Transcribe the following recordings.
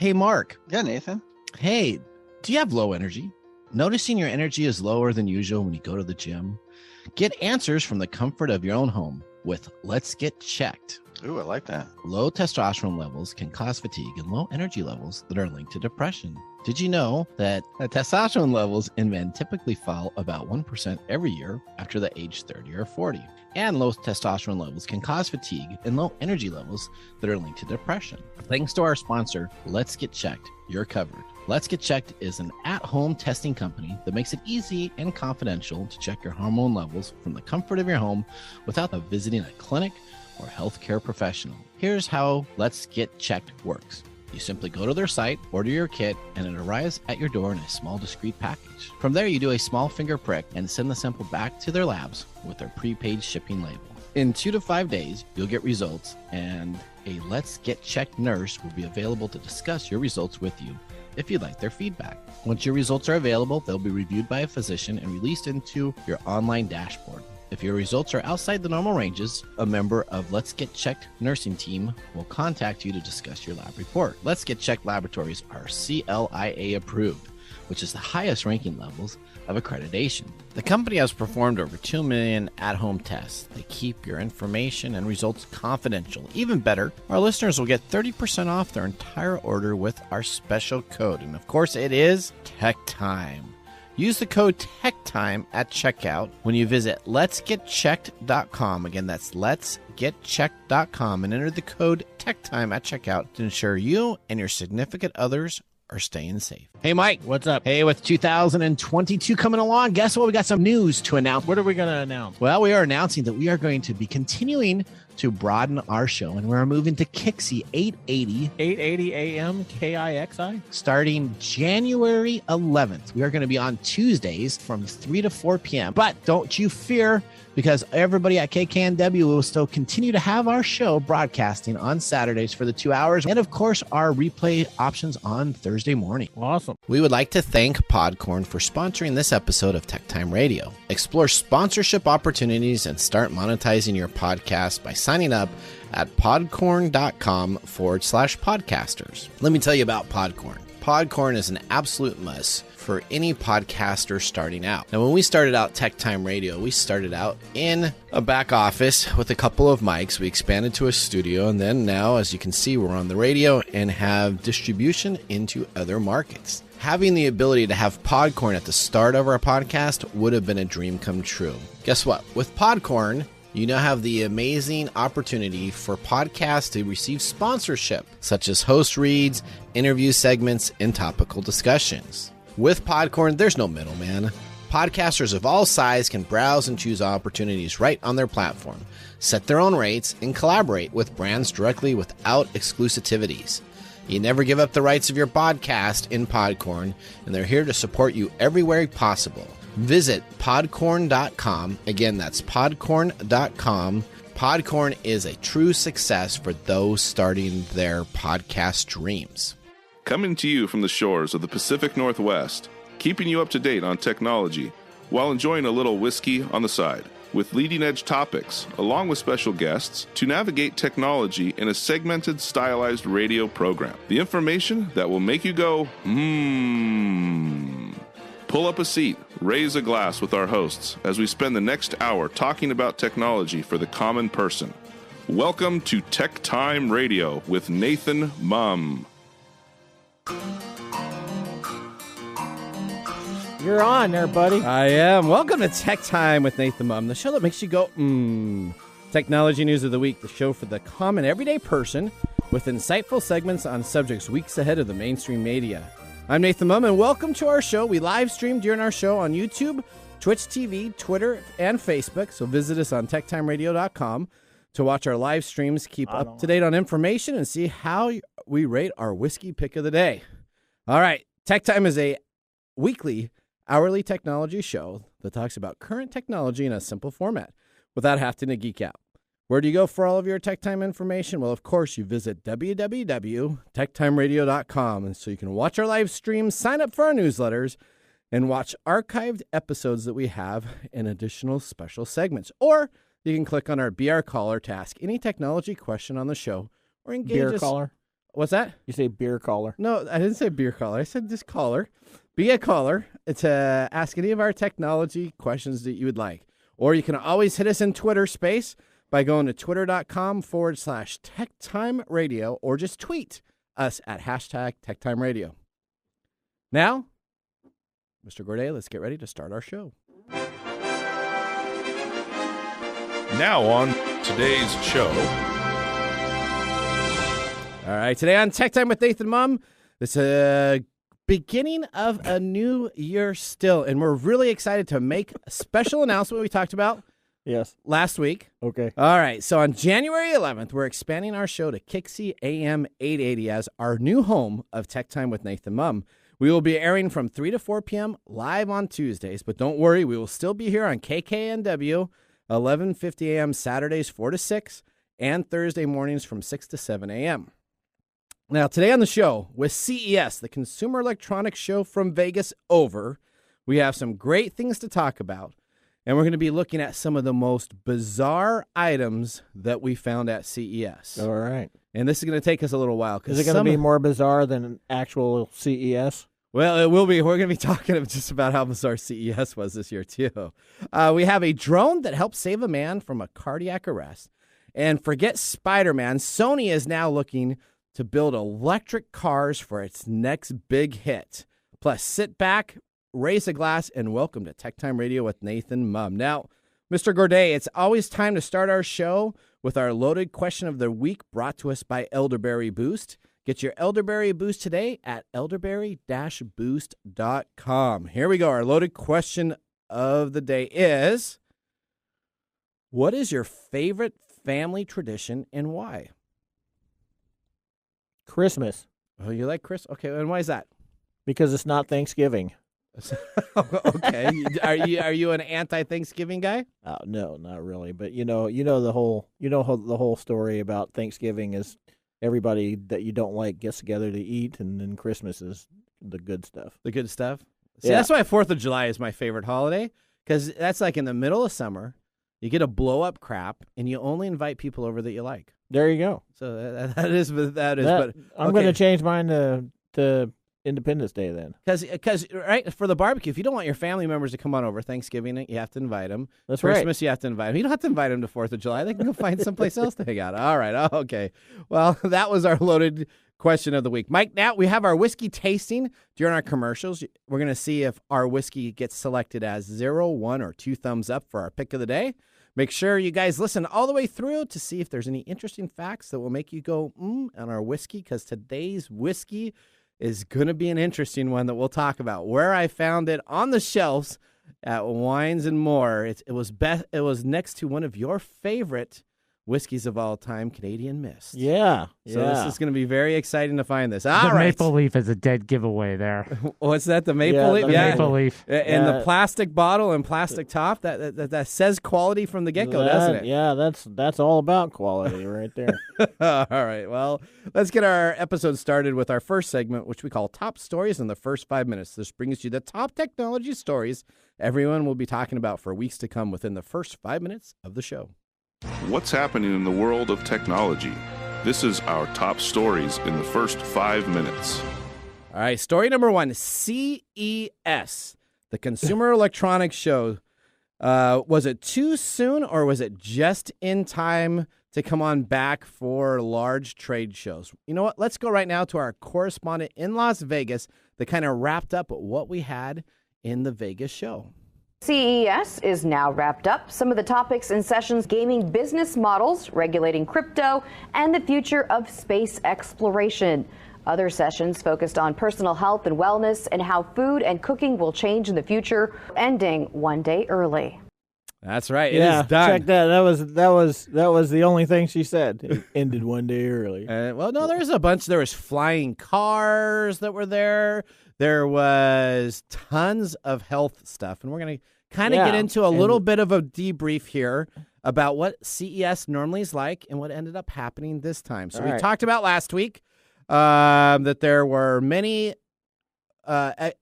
Hey, Mark. Yeah, Nathan. Hey, do you have low energy? Noticing your energy is lower than usual when you go to the gym? Get answers from the comfort of your own home with Let's Get Checked. Ooh, I like that. Low testosterone levels can cause fatigue and low energy levels that are linked to depression. Did you know that testosterone levels in men typically fall about 1% every year after the age 30 or 40? And low testosterone levels can cause fatigue and low energy levels that are linked to depression. Thanks to our sponsor, Let's Get Checked, you're covered. Let's Get Checked is an at-home testing company that makes it easy and confidential to check your hormone levels from the comfort of your home without visiting a clinic or healthcare professional. Here's how Let's Get Checked works. You simply go to their site, order your kit, and it arrives at your door in a small, discreet package. From there, you do a small finger prick and send the sample back to their labs with their prepaid shipping label. In 2 to 5 days, you'll get results, and a Let's Get Checked nurse will be available to discuss your results with you if you'd like their feedback. Once your results are available, they'll be reviewed by a physician and released into your online dashboard. If your results are outside the normal ranges, a member of Let's Get Checked nursing team will contact you to discuss your lab report. Let's Get Checked laboratories are CLIA approved, which is the highest ranking levels of accreditation. The company has performed over 2 million at-home tests. They keep your information and results confidential. Even better, our listeners will get 30% off their entire order with our special code. And of course, it is TechTime. Use the code TechTime at checkout when you visit letsgetchecked.com. Again, that's letsgetchecked.com, and enter the code TechTime at checkout to ensure you and your significant others are staying safe. Hey, Mike. What's up? Hey, with 2022 coming along, guess what? We got some news to announce. What are we going to announce? Well, we are announcing that we are going to be continuing to broaden our show, and we're moving to Kixie 880 AM KIXI? starting January 11th. We are going to be on Tuesdays from 3 to 4 p.m. But don't you fear, because everybody at KKNW will still continue to have our show broadcasting on Saturdays for the 2 hours, and of course, our replay options on Thursday morning. Awesome. We would like to thank Podcorn for sponsoring this episode of TechTime Radio. Explore sponsorship opportunities and start monetizing your podcast by signing up at podcorn.com/podcasters. Let me tell you about Podcorn. Podcorn is an absolute must for any podcaster starting out. Now, when we started out TechTime Radio, we started out in a back office with a couple of mics. We expanded to a studio, and then now, as you can see, we're on the radio and have distribution into other markets. Having the ability to have Podcorn at the start of our podcast would have been a dream come true. Guess what? With Podcorn, you now have the amazing opportunity for podcasts to receive sponsorship, such as host reads, interview segments, and topical discussions. With Podcorn, there's no middleman. Podcasters of all sizes can browse and choose opportunities right on their platform, set their own rates, and collaborate with brands directly without exclusivities. You never give up the rights of your podcast in Podcorn, and they're here to support you everywhere possible. Visit podcorn.com. Again, that's podcorn.com. Podcorn is a true success for those starting their podcast dreams. Coming to you from the shores of the Pacific Northwest, keeping you up to date on technology while enjoying a little whiskey on the side, with leading-edge topics, along with special guests, to navigate technology in a segmented, stylized radio program. The information that will make you go, Pull up a seat, raise a glass with our hosts as we spend the next hour talking about technology for the common person. Welcome to TechTime Radio with Nathan Mumm. You're on there, buddy. I am. Welcome to Tech Time with Nathan Mumm, the show that makes you go, Technology News of the Week, the show for the common everyday person with insightful segments on subjects weeks ahead of the mainstream media. I'm Nathan Mumm, and welcome to our show. We live stream during our show on YouTube, Twitch TV, Twitter, and Facebook, so visit us on techtimeradio.com to watch our live streams, keep up to date on information, and see how we rate our whiskey pick of the day. All right, Tech Time is a weekly, hourly technology show that talks about current technology in a simple format without having to geek out. Where do you go for all of your Tech Time information? Well, of course, you visit www.techtimeradio.com, and so you can watch our live streams, sign up for our newsletters, and watch archived episodes that we have and additional special segments. Or you can click on our Be Our Caller to ask any technology question on the show or engage Beer us caller. What's that? You say beer caller. No, I didn't say beer caller. I said just caller. Be a caller to ask any of our technology questions that you would like. Or you can always hit us in Twitter space by going to twitter.com/TechTime Radio or just tweet us at #TechTime Radio. Now, Mr. Gourdet, let's get ready to start our show. Now on today's show. All right, today on Tech Time with Nathan Mumm, it's a beginning of a new year still, and we're really excited to make a special announcement we talked about last week. Okay. All right, so on January 11th, we're expanding our show to Kixie AM 880 as our new home of Tech Time with Nathan Mumm. We will be airing from 3 to 4 p.m. live on Tuesdays, but don't worry, we will still be here on KKNW, 11:50 a.m. Saturdays 4 to 6, and Thursday mornings from 6 to 7 a.m. Now, today on the show, with CES, the Consumer Electronics Show from Vegas over, we have some great things to talk about, and we're going to be looking at some of the most bizarre items that we found at CES. All right. And this is going to take us a little while. Is it going to be more bizarre than an actual CES? Well, it will be. We're going to be talking just about how bizarre CES was this year, too. We have a drone that helped save a man from a cardiac arrest. And forget Spiderman, Sony is now looking to build electric cars for its next big hit. Plus, sit back, raise a glass, and welcome to Tech Time Radio with Nathan Mumm. Now, Mr. Gourdet, it's always time to start our show with our loaded question of the week brought to us by Elderberry Boost. Get your Elderberry Boost today at elderberry-boost.com. Here we go. Our loaded question of the day is, what is your favorite family tradition and why? Christmas. Oh, you like Christmas? Okay, and why is that? Because it's not Thanksgiving. Okay. Are you an anti-Thanksgiving guy? No, not really. But the whole story about Thanksgiving is everybody that you don't like gets together to eat, and then Christmas is the good stuff. The good stuff? See, That's why 4th of July is my favorite holiday, because that's like in the middle of summer. You get a blow-up crap, and you only invite people over that you like. There you go. So that is. But I'm going to change mine to Independence Day then. Because right, for the barbecue, if you don't want your family members to come on over Thanksgiving, you have to invite them. That's Christmas, you have to invite them. You don't have to invite them to 4th of July. They can go find someplace else to hang out. All right. Okay. Well, that was our loaded question of the week. Mike, now we have our whiskey tasting during our commercials. We're going to see if our whiskey gets selected as 0, 1, or 2 thumbs up for our pick of the day. Make sure you guys listen all the way through to see if there's any interesting facts that will make you go, on our whiskey, because today's whiskey is going to be an interesting one that we'll talk about. Where I found it on the shelves at Wines and More. It was next to one of your favorite whiskeys of all time, Canadian Mist. Yeah. So this is going to be very exciting to find this. The maple leaf is a dead giveaway there. What's that? The maple leaf? The maple leaf. And the plastic bottle and plastic top. That says quality from the get-go, doesn't it? Yeah, that's all about quality right there. All right. Well, let's get our episode started with our first segment, which we call Top Stories in the First 5 Minutes. This brings you the top technology stories everyone will be talking about for weeks to come within the first 5 minutes of the show. What's happening in the world of technology? This is our top stories in the first 5 minutes. All right, story number 1, CES, the Consumer Electronics Show. Was it too soon, or was it just in time to come on back for large trade shows? You know what? Let's go right now to our correspondent in Las Vegas that kind of wrapped up what we had in the Vegas show. CES is now wrapped up. Some of the topics in sessions: gaming business models, regulating crypto, and the future of space exploration. Other sessions focused on personal health and wellness and how food and cooking will change in the future, ending one day early. That's right. It is done. Check that. That was the only thing she said. It ended one day early. Well, no, there's a bunch. There was flying cars that were there. There was tons of health stuff, and we're going to kind of get into a little bit of a debrief here about what CES normally is like and what ended up happening this time. So we talked about last week that there were many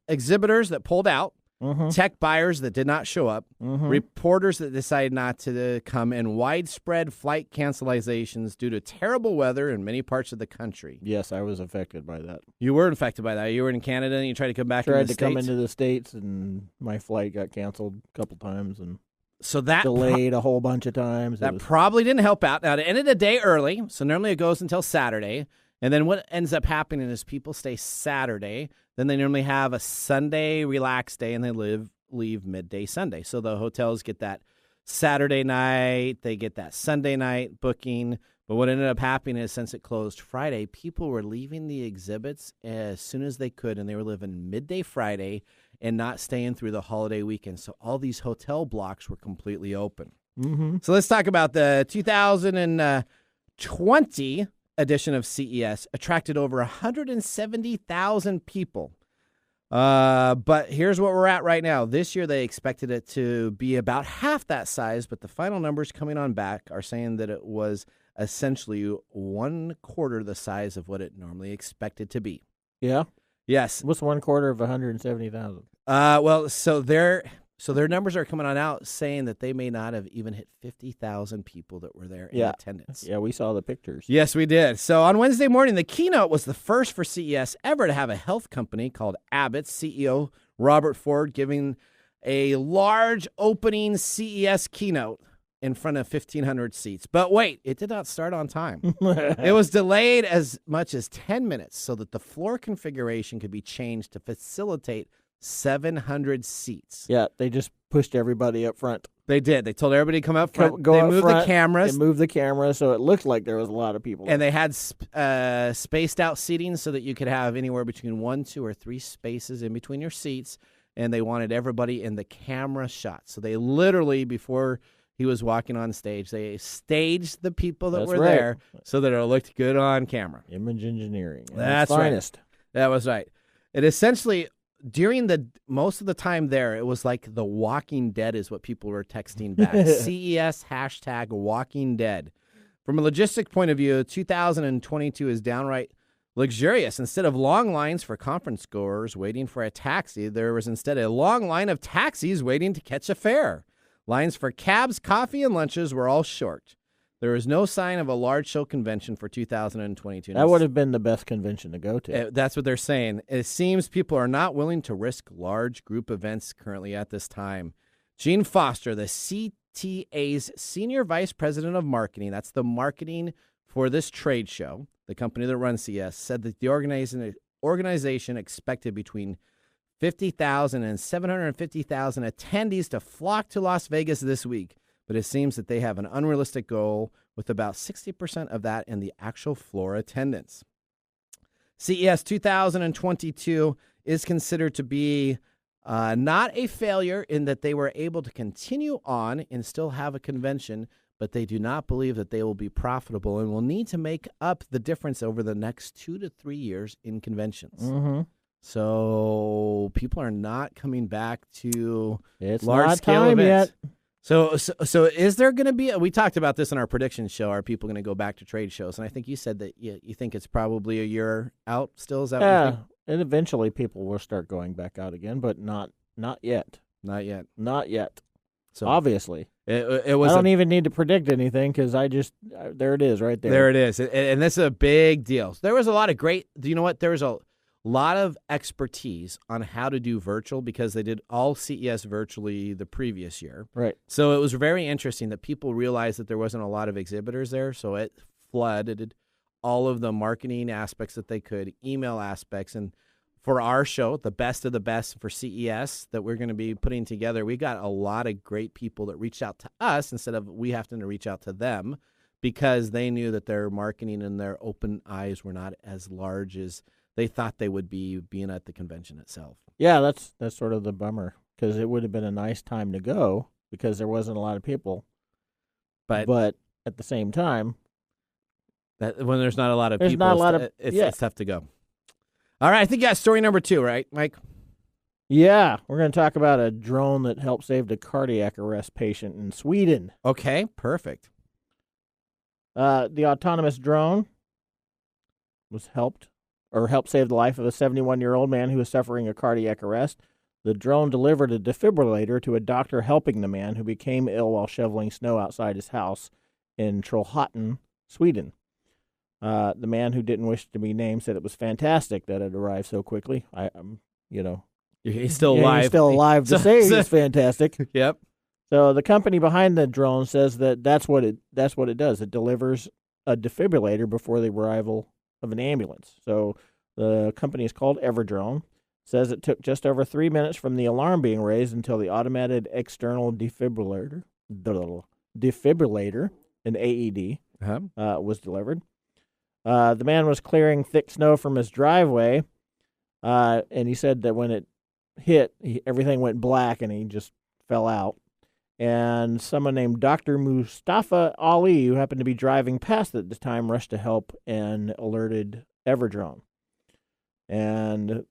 exhibitors that pulled out, tech buyers that did not show up, reporters that decided not to come, and widespread flight cancellations due to terrible weather in many parts of the country. Yes, I was affected by that. You were affected by that. You were in Canada and you tried to come back Tried to come into the States, and my flight got canceled a couple times and so that delayed a whole bunch of times. That probably didn't help out. Now, it ended a day early, so normally it goes until Saturday. And then what ends up happening is people stay Saturday. Then they normally have a Sunday relaxed day, and they leave midday Sunday. So the hotels get that Saturday night, they get that Sunday night booking. But what ended up happening is since it closed Friday, people were leaving the exhibits as soon as they could, and they were living midday Friday and not staying through the holiday weekend. So all these hotel blocks were completely open. So let's talk about the 2020 edition of CES. Attracted over 170,000 people. But here's what we're at right now. This year they expected it to be about half that size, but the final numbers coming on back are saying that it was essentially 1/4 the size of what it normally expected to be. Yeah? Yes. What's 1/4 of 170,000? Well, so their numbers are coming on out saying that they may not have even hit 50,000 people that were there in attendance. Yeah, we saw the pictures. Yes, we did. So on Wednesday morning, the keynote was the first for CES ever to have a health company called Abbott's CEO Robert Ford giving a large opening CES keynote in front of 1,500 seats. But wait, it did not start on time. It was delayed as much as 10 minutes so that the floor configuration could be changed to facilitate 700 seats. Yeah, they just pushed everybody up front. They did. They told everybody to come up front. Go they up moved front, the cameras. They moved the camera, so it looked like there was a lot of people. And they had spaced out seating so that you could have anywhere between 1, 2, or 3 spaces in between your seats. And they wanted everybody in the camera shot. So they literally, before he was walking on stage, they staged the people that were there so that it looked good on camera. Image engineering. That's finest. Right. That was right. It essentially, during the most of the time there, it was like The Walking Dead is what people were texting back. CES # Walking Dead. From a logistic point of view, 2022 is downright luxurious. Instead of long lines for conference goers waiting for a taxi, there was instead a long line of taxis waiting to catch a fare. Lines for cabs, coffee, and lunches were all short. There is no sign of a large show convention for 2022. That would have been the best convention to go to. That's what they're saying. It seems people are not willing to risk large group events currently at this time. Gene Foster, the CTA's Senior Vice President of Marketing, that's the marketing for this trade show, the company that runs CES, said that the organization expected between 50,000 and 750,000 attendees to flock to Las Vegas this week. But it seems that they have an unrealistic goal with about 60% of that in the actual floor attendance. CES 2022 is considered to be not a failure in that they were able to continue on and still have a convention, but they do not believe that they will be profitable and will need to make up the difference over the next 2 to 3 years in conventions. So people are not coming back to large-scale events. Yet. So is there going to be we talked about this in our prediction show. Are people going to go back to trade shows? And I think you said that you think it's probably a year out still. Is that what you think? And eventually people will start going back out again, but not yet. Not yet. Not yet. So obviously. It was I don't even need to predict anything because there it is right there. There it is. And this is a big deal. There was a lot of do you know what? There was a lot of expertise on how to do virtual because they did all CES virtually the previous year. Right. So it was very interesting that people realized that there wasn't a lot of exhibitors there. So it flooded all of the marketing aspects that they could, email aspects. And for our show, the best of the best for CES that we're going to be putting together, we got a lot of great people that reached out to us instead of we having to reach out to them because they knew that their marketing and their open eyes were not as large as they thought they would be being at the convention itself. Yeah, that's sort of the bummer because it would have been a nice time to go because there wasn't a lot of people. But at the same time, when there's not a lot of people, it's tough to go. All right, I think you got story number 2, right, Mike? Yeah, we're going to talk about a drone that helped save a cardiac arrest patient in Sweden. Okay, perfect. The autonomous drone helped save the life of a 71-year-old man who was suffering a cardiac arrest. The drone delivered a defibrillator to a doctor helping the man who became ill while shoveling snow outside his house in Trollhättan, Sweden. The man who didn't wish to be named said it was fantastic that it arrived so quickly. He's still alive. He's still alive to say it's fantastic. Yep. So the company behind the drone says that that's what it does. It delivers a defibrillator before the arrival of an ambulance. So the company is called Everdrone. Says it took just over 3 minutes from the alarm being raised until the automated external defibrillator, an AED, was delivered. The man was clearing thick snow from his driveway, and he said that when it hit, everything went black and he just fell out. And someone named Dr. Mustafa Ali, who happened to be driving past at the time, rushed to help and alerted Everdrone. And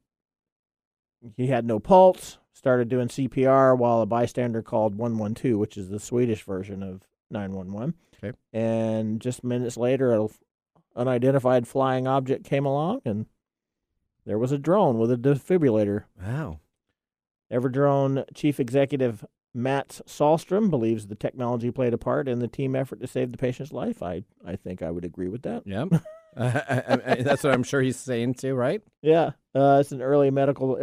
he had no pulse, started doing CPR while a bystander called 112, which is the Swedish version of 911. Okay. And just minutes later, an unidentified flying object came along, and there was a drone with a defibrillator. Wow. Everdrone Chief Executive Mats Sahlstrom believes the technology played a part in the team effort to save the patient's life. I think I would agree with that. Yep. That's what I'm sure he's saying too, right? Yeah. It's an early medical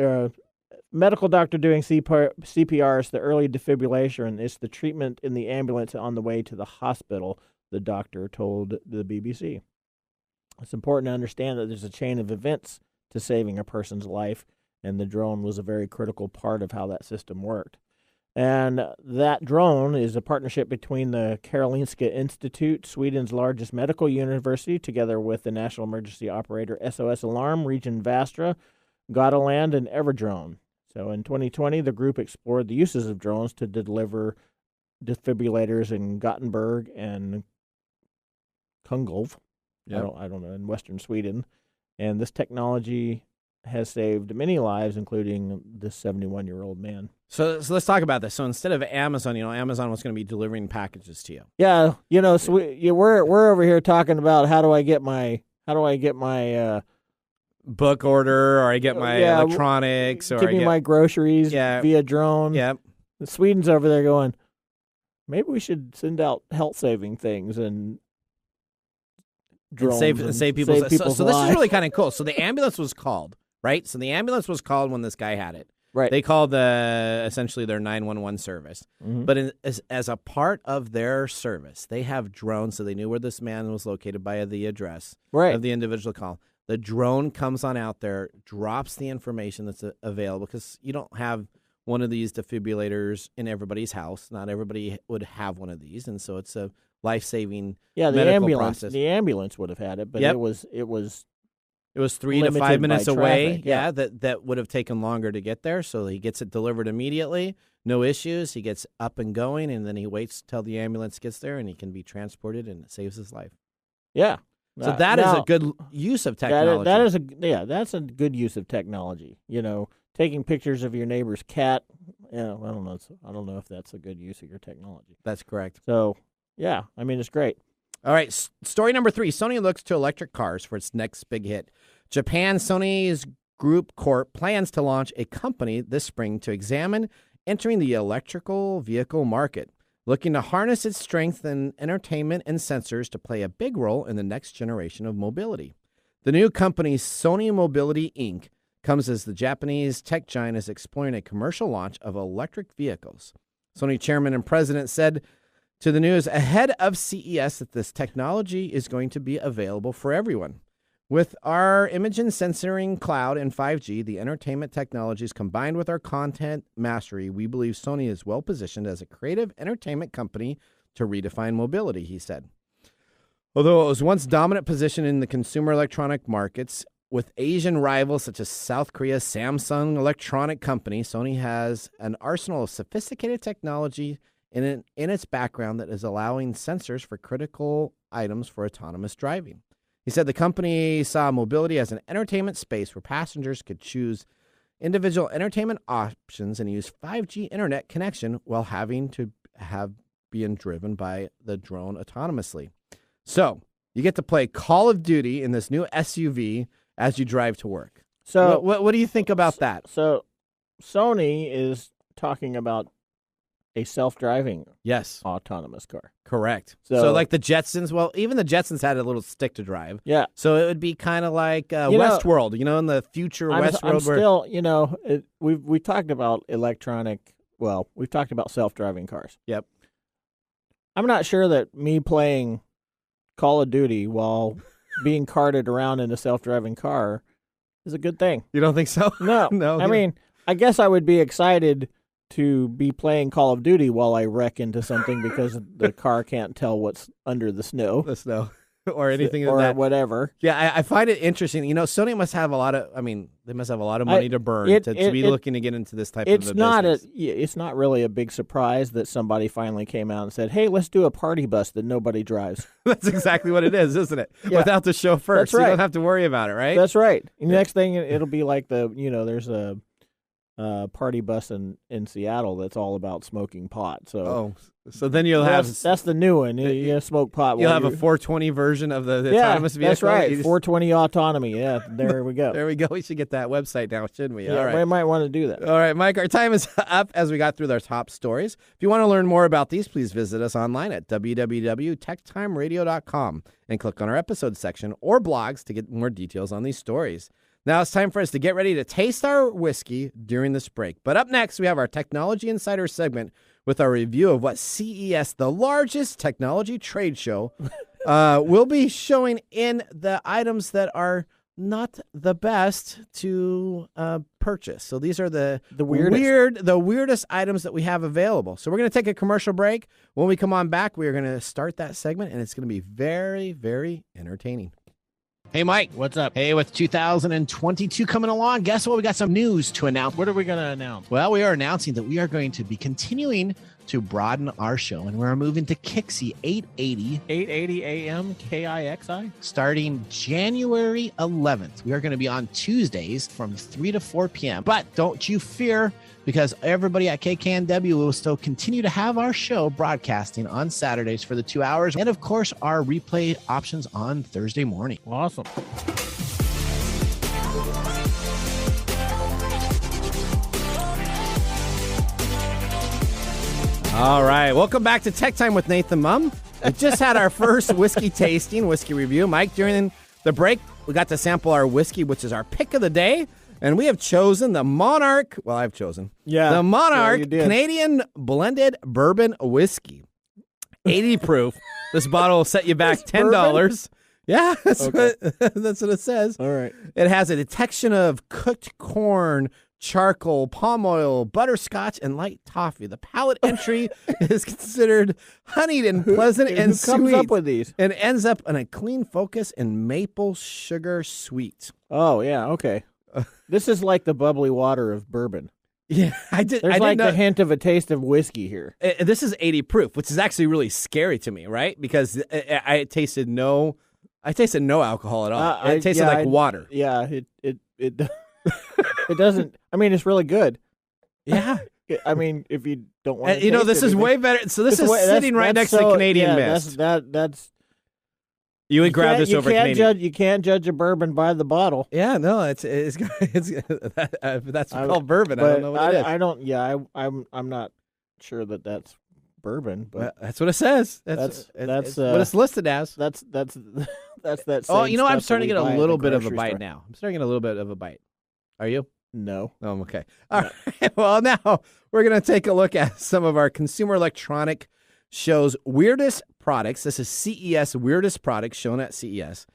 doctor doing CPR. It's the early defibrillation, and it's the treatment in the ambulance on the way to the hospital, the doctor told the BBC. It's important to understand that there's a chain of events to saving a person's life, and the drone was a very critical part of how that system worked. And that drone is a partnership between the Karolinska Institute, Sweden's largest medical university, together with the national emergency operator SOS Alarm, Region Västra, Götaland, and Everdrone. So in 2020, the group explored the uses of drones to deliver defibrillators in Gothenburg and Kungälv, I don't know, in western Sweden. And this technology has saved many lives, including this 71-year-old man. So let's talk about this. So instead of Amazon, Amazon was going to be delivering packages to you. Yeah, so we're over here talking about how do I get my book order, or I get my electronics, or give me my groceries via drone. Yeah. Sweden's over there going, maybe we should send out health-saving things and drones and save people's lives. So this lives. is really kind of cool. So the ambulance was called, right? So the ambulance was called when this guy had it. Right. They called essentially their 911 service. Mm-hmm. But as a part of their service, they have drones, so they knew where this man was located by the address of the individual call. The drone comes on out there, drops the information that's available, because you don't have one of these defibrillators in everybody's house. Not everybody would have one of these, and so it's a life-saving medical process. The ambulance would have had it, but it was 3 to 5 minutes away. Traffic, that would have taken longer to get there. So he gets it delivered immediately, no issues. He gets up and going, and then he waits till the ambulance gets there, and he can be transported, and it saves his life. Yeah. So that is a good use of technology. That's a good use of technology. Taking pictures of your neighbor's cat. I don't know if that's a good use of your technology. That's correct. So, yeah, it's great. All right, story number 3. Sony looks to electric cars for its next big hit. Japan Sony's Group Corp plans to launch a company this spring to examine entering the electrical vehicle market, looking to harness its strength in entertainment and sensors to play a big role in the next generation of mobility. The new company, Sony Mobility, Inc., comes as the Japanese tech giant is exploring a commercial launch of electric vehicles. Sony chairman and president said to the news ahead of CES that this technology is going to be available for everyone. With our image and sensing cloud and 5G, the entertainment technologies combined with our content mastery, we believe Sony is well positioned as a creative entertainment company to redefine mobility, he said. Although it was once dominant position in the consumer electronic markets, with Asian rivals such as South Korea's Samsung Electronic Company, Sony has an arsenal of sophisticated technology in its background that is allowing sensors for critical items for autonomous driving. He said the company saw mobility as an entertainment space where passengers could choose individual entertainment options and use 5G internet connection while having to being driven by the drone autonomously. So you get to play Call of Duty in this new SUV as you drive to work. So what do you think about that? So Sony is talking about a self-driving Yes, autonomous car. correct. So- So like the Jetsons, well, even the Jetsons had a little stick to drive. Yeah. So it would be kind of like know, Westworld, in the future I'm Westworld. where still, we talked about we've talked about self-driving cars. Yep. I'm not sure that me playing Call of Duty while being carted around in a self-driving car is a good thing. You don't think so? No. No. I mean, I guess I would be excited to be playing Call of Duty while I wreck into something because the car can't tell what's under the snow. The snow or anything or that. whatever. Yeah, I find it interesting. Sony must have a lot of. They must have a lot of money to burn to be looking to get into this type of a business. It's not really a big surprise that somebody finally came out and said, "Hey, let's do a party bus that nobody drives." That's exactly what it is, isn't it? Yeah. Without the chauffeur, That's so you right. don't have to worry about it, right? That's right. And the next thing, it'll be like there's a party bus in Seattle that's all about smoking pot. So so then you'll have that's the new one. You smoke pot. you'll while have a you're- 420 version of the yeah, autonomous vehicle. that's right. You just- 420 autonomy. Yeah, there we go. There we go. We should get that website now, shouldn't we? Yeah, All right. we might want to do that. All right, Mike, our time is up as we got through our top stories. If you want to learn more about these, please visit us online at www.techtimeradio.com and click on our episode section or blogs to get more details on these stories. Now it's time for us to get ready to taste our whiskey during this break. But up next, we have our Technology Insider segment with our review of what CES, the largest technology trade show, will be showing in the items that are not the best to purchase. So these are the weirdest items that we have available. So we're going to take a commercial break. When we come on back, we are going to start that segment, and it's going to be very, very entertaining. Hey, Mike. What's up? Hey, with 2022 coming along, guess what? We got some news to announce. What are we going to announce? Well, we are announcing that we are going to be continuing to broaden our show, and we're moving to Kixie 880 AM KIXI? starting January 11th. We are going to be on Tuesdays from 3 to 4 p.m. But don't you fear, because everybody at KKNW will still continue to have our show broadcasting on Saturdays for the 2 hours, and of course, our replay options on Thursday morning. Awesome. All right. Welcome back to Tech Time with Nathan Mumm. We just had our first whiskey tasting, whiskey review. Mike, during the break, we got to sample our whiskey, which is our pick of the day. And we have chosen the Monarch. Well, I've chosen. Yeah. The Monarch you did. Canadian blended bourbon whiskey. 80 proof. This bottle will set you back $10. Yeah, that's what it says. All right. It has a detection of cooked corn, charcoal, palm oil, butterscotch, and light toffee. The palate entry is considered honeyed and pleasant and Who comes sweet, up with these? and ends up on a clean focus and maple sugar sweet. Oh, yeah, okay. This is like the bubbly water of bourbon. Yeah, There's I like did the hint of a taste of whiskey here. This is 80 proof, which is actually really scary to me, right? Because I tasted no alcohol at all. It tasted like water. Yeah, it it doesn't. I mean, it's really good. Yeah. I mean, if you don't want to, this is way better. So this is sitting right next to Canadian Mist. That's you would grab this over Canadian. You can't judge a bourbon by the bottle. Yeah, no, it's that's called bourbon. I don't know what it is. I don't. Yeah, I'm not sure that that's bourbon, but Well, that's what it says. That's what it's listed as. that's that. Oh, same I'm stuff starting to that get we buy a at little the bit of a grocery bite store. now. I'm starting to get a little bit of a bite. Are you? No. Oh, I'm okay. All right. Well, now we're going to take a look at some of our Consumer Electronic Show's weirdest products. This is CES weirdest products shown at CES.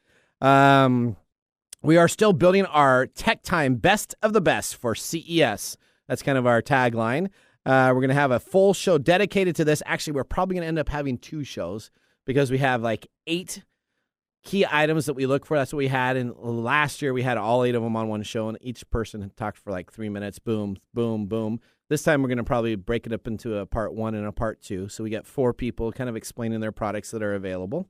We are still building our Tech Time Best of the Best for CES. That's kind of our tagline. We're going to have a full show dedicated to this. Actually, we're probably going to end up having 2 shows because we have like 8 key items that we look for. That's what we had. And last year, we had all 8 of them on one show, and each person talked for like 3 minutes. Boom, boom, boom. This time, we're going to probably break it up into a part 1 and a part 2. So we get 4 people kind of explaining their products that are available.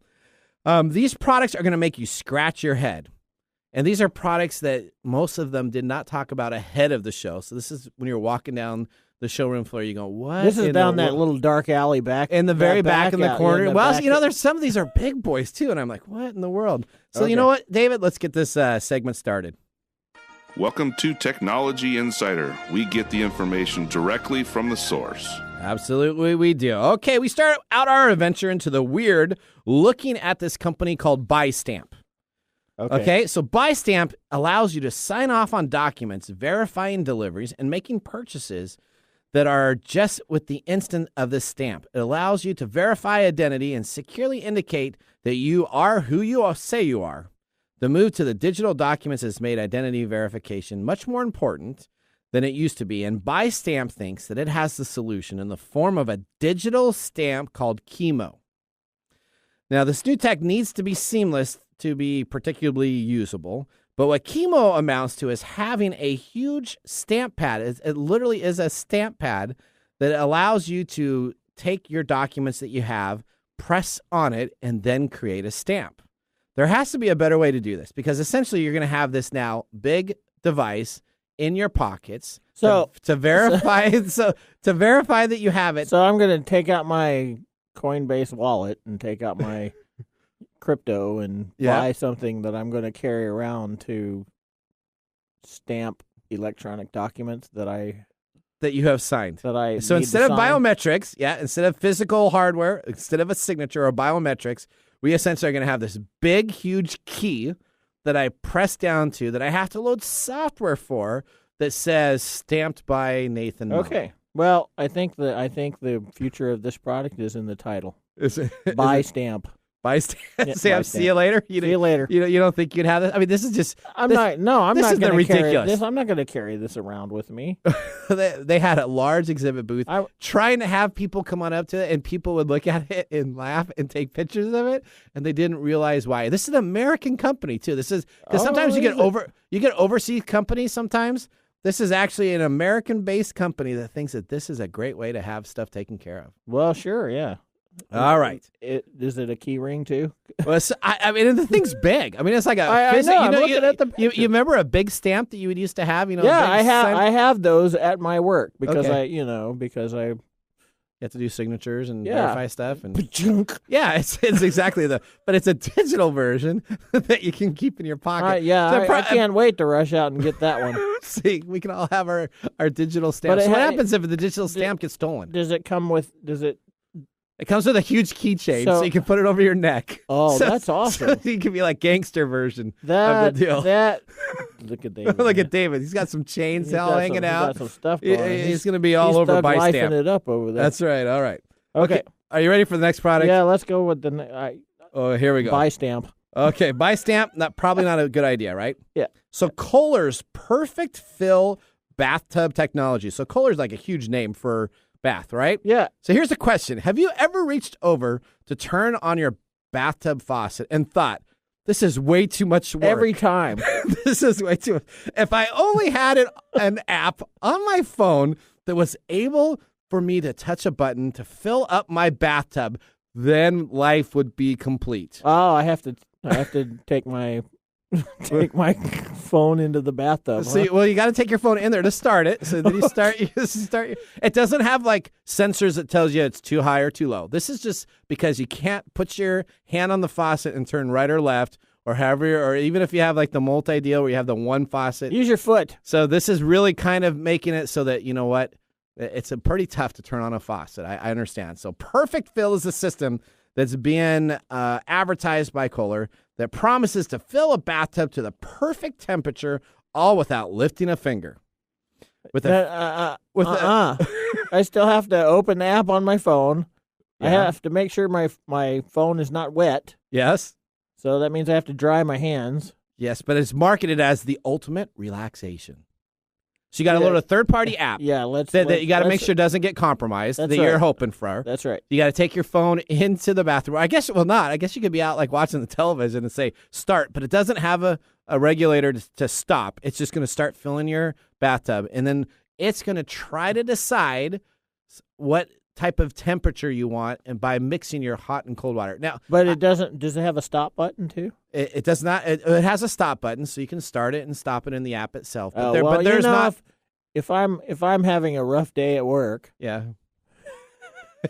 These products are going to make you scratch your head. And these are products that most of them did not talk about ahead of the show. So this is when you're walking down the showroom floor, you go, what? This is down that little dark alley back. In the very back in the corner. Well, back. there's some of these are big boys, too. And I'm like, what in the world? So Okay. you know what, David? Let's get this segment started. Welcome to Technology Insider. We get the information directly from the source. Absolutely, we do. Okay, we start out our adventure into the weird looking at this company called BuyStamp. Okay, so BuyStamp allows you to sign off on documents, verifying deliveries, and making purchases that are just with the instant of the stamp. It allows you to verify identity and securely indicate that you are who you say you are. The move to the digital documents has made identity verification much more important than it used to be, and BuyStamp thinks that it has the solution in the form of a digital stamp called Chemo. Now, this new tech needs to be seamless to be particularly usable, but what Chemo amounts to is having a huge stamp pad. It literally is a stamp pad that allows you to take your documents that you have, press on it, and then create a stamp. There has to be a better way to do this because essentially you're going to have this now big device in your pockets to verify to verify that you have it. So I'm going to take out my Coinbase wallet and take out my crypto and buy something that I'm going to carry around to stamp electronic documents that you have signed. So instead of biometrics, instead of physical hardware, instead of a signature or biometrics, we essentially are going to have this big, huge key that I press down to that I have to load software for that says stamped by Nathan Mumm. Okay. Well, I think the future of this product is in the title. BuyStamp. BuyStamp. BuyStamp. See you later. See you later. You don't think you'd have this? I mean, this is just. I'm not going to carry this around with me. They had a large exhibit booth trying to have people come on up to it, and people would look at it and laugh and take pictures of it, and they didn't realize why. This is an American company too. This is because sometimes you get overseas companies. Sometimes this is actually an American-based company that thinks that this is a great way to have stuff taken care of. Well, sure, yeah. All right. Is it a key ring too? Well, I mean, the thing's big. I mean, it's like a. I know. I'm looking at the picture. You remember a big stamp that you would used to have? Yeah, I have those at my work because I You have to do signatures and verify stuff and yeah, it's exactly but it's a digital version that you can keep in your pocket. I can't wait to rush out and get that one. See, we can all have our digital stamp. So what happens if the digital stamp gets stolen? Does it come with? It comes with a huge keychain, so you can put it over your neck. Oh, that's awesome! So you can be like gangster version of the deal. Look at David. Look at David. He's got some chains hanging out. He's got some stuff going. He's going to be all over BuyStamp. He's it up over there. That's right. All right. Okay. Are you ready for the next product? Yeah, let's go with the. Here we go. BuyStamp. Okay, BuyStamp. Probably not a good idea, right? Yeah. So Kohler's perfect fill bathtub technology. So Kohler's like a huge name for bath, right? Yeah. So here's the question. Have you ever reached over to turn on your bathtub faucet and thought, this is way too much work? Every time. This is way too much. If I only had an app on my phone that was able for me to touch a button to fill up my bathtub, then life would be complete. Oh, I have to take my phone into the bathtub. See, well, you got to take your phone in there to start it. So then you start. It doesn't have like sensors that tells you it's too high or too low. This is just because you can't put your hand on the faucet and turn right or left, or however, or even if you have like the multi-deal where you have the one faucet. Use your foot. So this is really kind of making it so that, you know what, it's pretty tough to turn on a faucet. I understand. So Perfect Fill is a system that's being advertised by Kohler that promises to fill a bathtub to the perfect temperature, all without lifting a finger. I still have to open the app on my phone. Yeah. I have to make sure my phone is not wet. Yes. So that means I have to dry my hands. Yes, but it's marketed as the ultimate relaxation. So you got to load a third-party app. Yeah, that you got to make sure doesn't get compromised. That you're hoping for. That's right. You got to take your phone into the bathroom. I guess you could be out like watching the television and say start, but it doesn't have a regulator to stop. It's just going to start filling your bathtub, and then it's going to try to decide what type of temperature you want, and by mixing your hot and cold water. Now, but it doesn't. Does it have a stop button too? It does not. It has a stop button, so you can start it and stop it in the app itself. But there's not. If I'm having a rough day at work, yeah,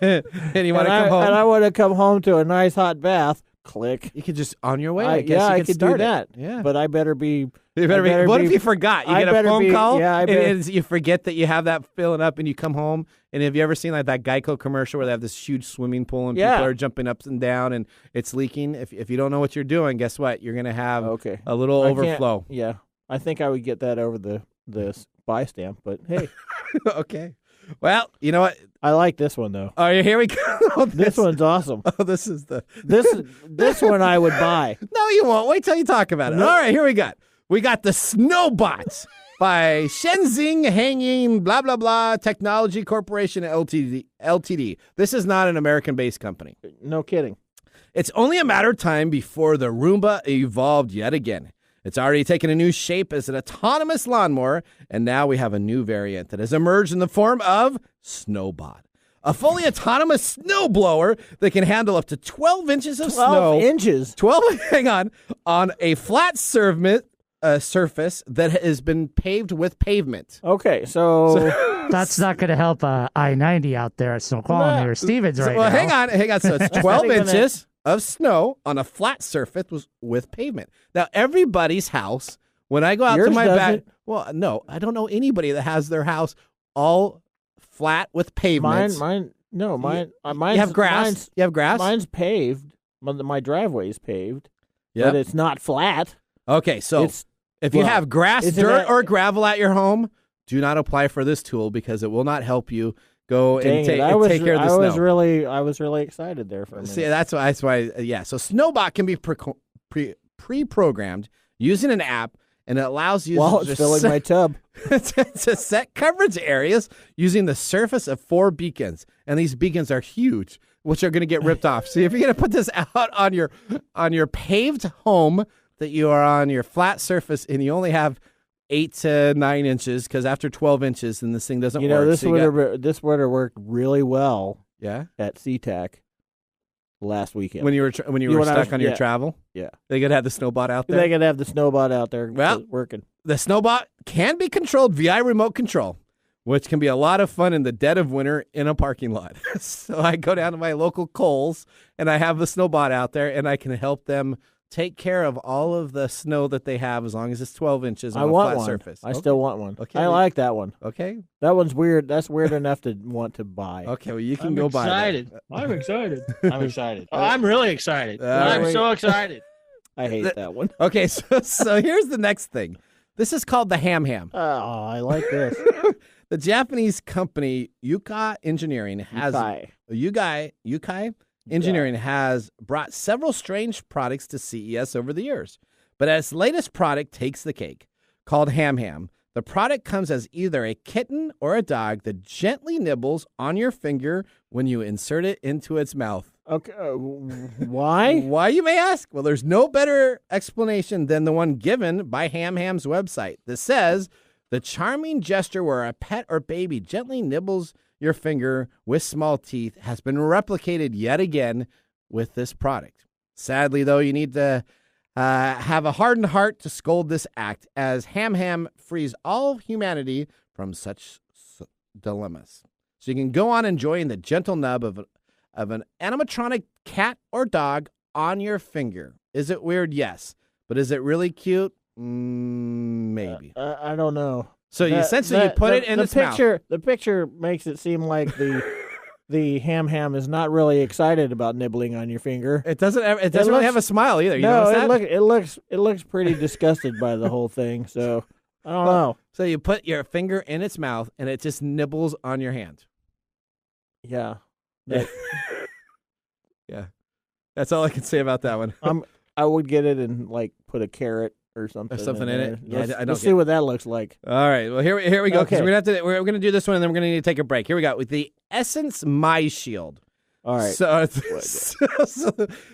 and you want to come home, and I want to come home to a nice hot bath, click. You could just on your way. I guess I you could start do that. Yeah, but I better be. What if you forgot? You get a phone call, and you forget that you have that filling up, and you come home. And have you ever seen like that Geico commercial where they have this huge swimming pool and people are jumping up and down and it's leaking? If you don't know what you're doing, guess what? You're gonna have a little overflow. Yeah, I think I would get that over the buy stamp. But hey, okay. Well, you know what? I like this one though. Oh, here we go. This one's awesome. Oh, this is this one I would buy. No, you won't. Wait till you talk about it. No. All right, here we got. We got the Snowbots by Shenzhen Hanging blah blah blah Technology Corporation Ltd. This is not an American-based company. No kidding. It's only a matter of time before the Roomba evolved yet again. It's already taken a new shape as an autonomous lawnmower, and now we have a new variant that has emerged in the form of Snowbot, a fully autonomous snowblower that can handle up to 12 inches of 12 snow. inches? 12, hang on a flat surface that has been paved with pavement. Okay, so that's not going to help I-90 out there at Snoqualmie or Stevens right now. Well, hang on. So it's 12 inches of snow on a flat surface with pavement. Now, everybody's house, when I go out to my back, well, no, I don't know anybody that has their house all flat with pavement. Mine's you have grass. You have grass. Mine's paved. My driveway's paved, but it's not flat. Okay, so if you have grass, dirt, or gravel at your home, do not apply for this tool because it will not help you go and take care of the snow. I was really excited there for a minute. See, that's why. Yeah. So Snowbot can be pre-programmed using an app, and it allows you to filling my tub to set coverage areas using the surface of 4 beacons, and these beacons are huge, which are going to get ripped off. So if you're going to put this out on your paved home that you are on your flat surface, and you only have 8 to 9 inches, because after 12 inches, then this thing doesn't work. This would have worked really well. Yeah, at SeaTac last weekend when you were stuck on your travel. Yeah, they could have the Snowbot out there. They could have the Snowbot out there working. The Snowbot can be controlled via remote control, which can be a lot of fun in the dead of winter in a parking lot. So I go down to my local Kohl's and I have the Snowbot out there, and I can help them take care of all of the snow that they have as long as it's 12 inches on a flat surface. I still want one. Okay. I like that one. Okay. That one's weird. That's weird enough to want to buy. Okay, well, you can go buy it. I'm excited. I'm excited. I'm really excited. I'm so excited. I hate that one. Okay, so here's the next thing. This is called the Hummmm. Oh, I like this. The Japanese company Yukai Engineering has Yukai Engineering has brought several strange products to CES over the years, but its latest product takes the cake. Called Hummmm, the product comes as either a kitten or a dog that gently nibbles on your finger when you insert it into its mouth. Okay, why? Why, you may ask? Well, there's no better explanation than the one given by Hummm's website that says the charming gesture where a pet or baby gently nibbles your finger with small teeth has been replicated yet again with this product. Sadly, though, you need to have a hardened heart to scold this act, as Hummmm frees all humanity from such dilemmas. So you can go on enjoying the gentle nub of an animatronic cat or dog on your finger. Is it weird? Yes. But is it really cute? Maybe. I don't know. So essentially you put it in its mouth. The picture makes it seem like the Hummmm is not really excited about nibbling on your finger. It doesn't really have a smile either. You it looks pretty disgusted by the whole thing. So I don't know. So you put your finger in its mouth and it just nibbles on your hand. Yeah. Yeah. That's all I can say about that one. I would get it and put a carrot or something in it. Yeah, let's see what that looks like. All right. Well, here we go. Okay. We're gonna do this one, and then we're gonna need to take a break. Here we go with the Essence My Shield. All right. So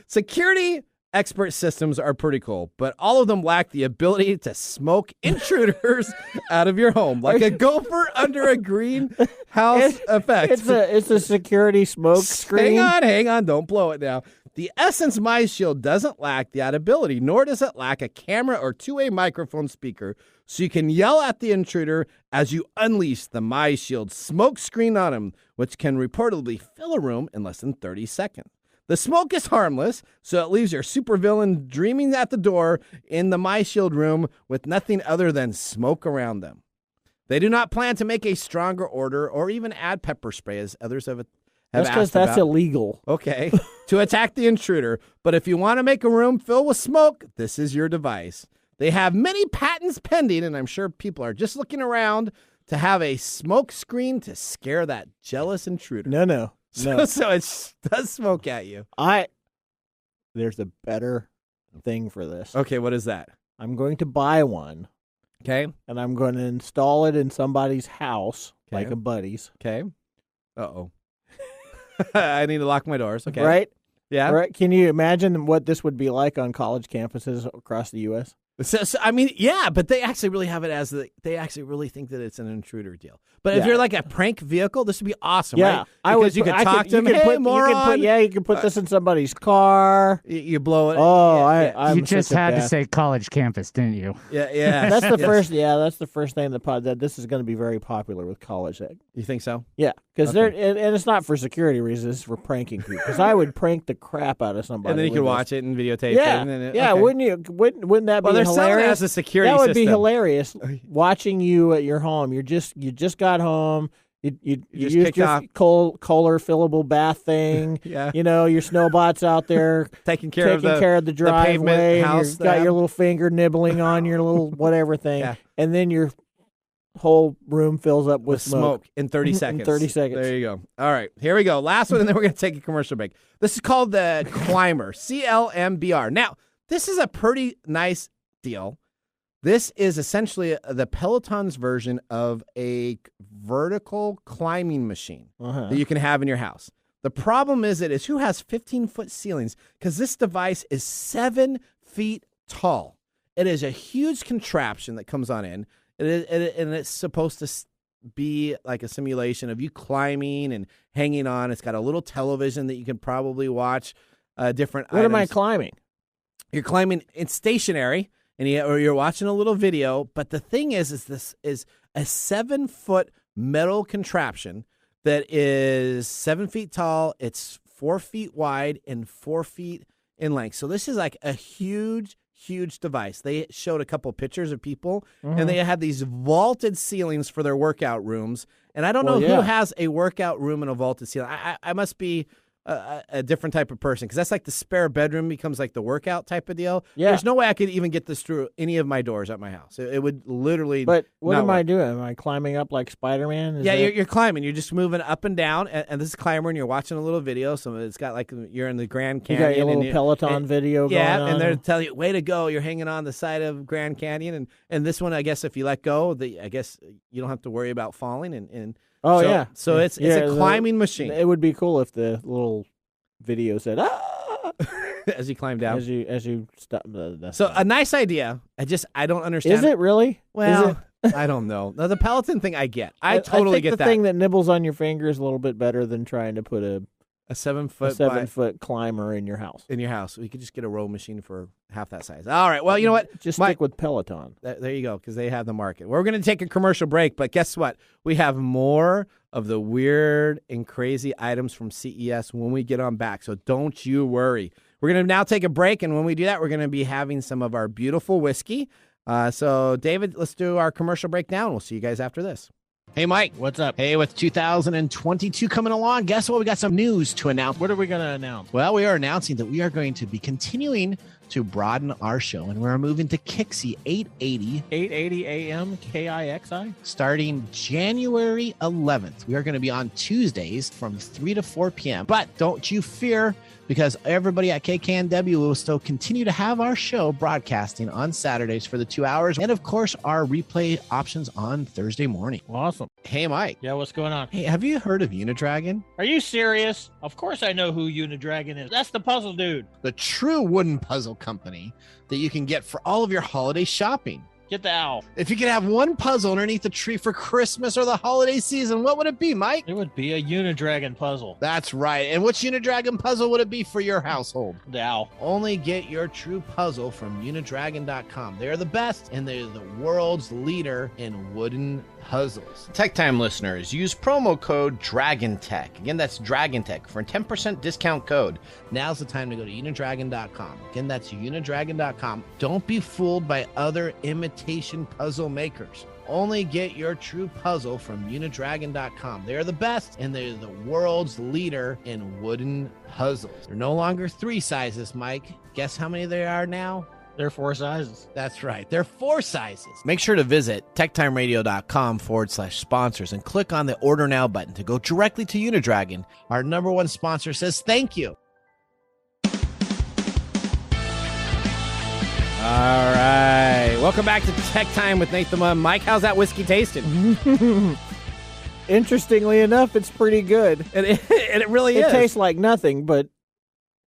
security expert systems are pretty cool, but all of them lack the ability to smoke intruders out of your home, like a gopher under a greenhouse effect. It's a security smoke screen. Hang on, don't blow it now. The Essence My Shield doesn't lack that ability, nor does it lack a camera or two-way microphone speaker, so you can yell at the intruder as you unleash the My Shield smoke screen on him, which can reportedly fill a room in less than 30 seconds. The smoke is harmless, so it leaves your supervillain dreaming at the door in the My Shield room with nothing other than smoke around them. They do not plan to make a stronger order or even add pepper spray, as others have That's because that's illegal. Okay, to attack the intruder. But if you want to make a room filled with smoke, this is your device. They have many patents pending, and I'm sure people are just looking around to have a smoke screen to scare that jealous intruder. No. So it does smoke at you. There's a better thing for this. Okay, what is that? I'm going to buy one. Okay. And I'm going to install it in somebody's house, like a buddy's. Okay. Uh-oh. I need to lock my doors. Okay. Right? Yeah. Right. Can you imagine what this would be like on college campuses across the U.S.? So, I mean, yeah, but they actually really have it as they actually really think that it's an intruder deal. But if you're like a prank vehicle, this would be awesome, right? Because you could talk to them, hey, moron. You could put this in somebody's car. You blow it. Oh, you just had to say college campus, didn't you? Yeah. That's the first. Yeah, that's the first thing that this is going to be very popular with college. You think so? Yeah, because and it's not for security reasons; it's for pranking people. Because I would prank the crap out of somebody, and then you could watch it and videotape it. Yeah, okay. Wouldn't you? Wouldn't that be hilarious? Selling it as a security that would system. be hilarious. Watching you at your home, you just got home. You just used your off. Kohler fillable bath thing. Yeah. Your snowbot's out there taking care of the driveway. The house. You've got your little finger nibbling on your little whatever thing, and then your whole room fills up with smoke in 30 seconds. In 30 seconds. There you go. All right, here we go. Last one, and then we're going to take a commercial break. This is called the Climber, CLMBR. Now, this is a pretty nice deal. This is essentially the Peloton's version of a vertical climbing machine that you can have in your house. The problem is who has 15-foot ceilings, because this device is 7 feet tall. It is a huge contraption that comes on in, and it's supposed to be like a simulation of you climbing and hanging on. It's got a little television that you can probably watch different items. What am I climbing? You're climbing. It's stationary. Or you're watching a little video, but the thing is this is a 7-foot metal contraption that is 7 feet tall. It's 4 feet wide and 4 feet in length. So this is like a huge device. They showed a couple pictures of people, and they had these vaulted ceilings for their workout rooms. And I don't know who has a workout room and a vaulted ceiling. I must be a different type of person, because that's like the spare bedroom becomes like the workout type of deal. Yeah. There's no way I could even get this through any of my doors at my house. It would literally. But what am I doing? Am I climbing up like Spiderman? You're climbing. You're just moving up and down, and this is Climber, and you're watching a little video. So it's got like you're in the Grand Canyon. You got your little Peloton video going on. Yeah, and they're telling you, way to go. You're hanging on the side of Grand Canyon, and this one, I guess, if you let go, I guess you don't have to worry about falling. So it's a climbing machine. It would be cool if the little video said as you climb down, as you stop. So a nice idea. I don't understand. Is it really? Well, I don't know. Now, the Peloton thing, I get. I totally get that. The thing that nibbles on your finger is a little bit better than trying to put a 7 foot 7-foot climber in your house. We could just get a row machine for half that size. All right. Well, you know what? Just stick with Peloton. There you go, because they have the market. We're going to take a commercial break, but guess what? We have more of the weird and crazy items from CES when we get on back, so don't you worry. We're going to now take a break, and when we do that, we're going to be having some of our beautiful whiskey. So, David, let's do our commercial break now, and we'll see you guys after this. Hey, Mike. What's up? Hey, with 2022 coming along, guess what? We got some news to announce. What are we going to announce? Well, we are announcing that we are going to be continuing to broaden our show, and we're moving to Kixie 880 AM KIXI starting January 11th. We are going to be on Tuesdays from 3 to 4 p.m. But don't you fear, because everybody at KKNW will still continue to have our show broadcasting on Saturdays for the 2 hours, and of course our replay options on Thursday morning. Awesome. Hey, Mike. Yeah, what's going on? Hey, have you heard of Unidragon? Are you serious? Of course I know who Unidragon is. That's the puzzle dude. The true wooden puzzle company that you can get for all of your holiday shopping. Get the owl. If you could have one puzzle underneath the tree for Christmas or the holiday season, what would it be, Mike? It would be a Unidragon puzzle. That's right. And which Unidragon puzzle would it be for your household? The owl. Only get your true puzzle from Unidragon.com. They're the best, and they're the world's leader in wooden puzzles. Tech Time listeners, use promo code DRAGONTECH. Again, that's DRAGONTECH for a 10% discount code. Now's the time to go to unidragon.com. Again, that's unidragon.com. Don't be fooled by other imitation puzzle makers. Only get your true puzzle from unidragon.com. They're the best, and they're the world's leader in wooden puzzles. They're no longer 3 sizes, Mike. Guess how many there are now? They're 4 sizes. That's right. They're 4 sizes. Make sure to visit techtimeradio.com/sponsors and click on the Order Now button to go directly to Unidragon. Our #1 sponsor says thank you. All right. Welcome back to Tech Time with Nathan Mumm. Mike, how's that whiskey tasting? Interestingly enough, it's pretty good. And it really is. It tastes like nothing, but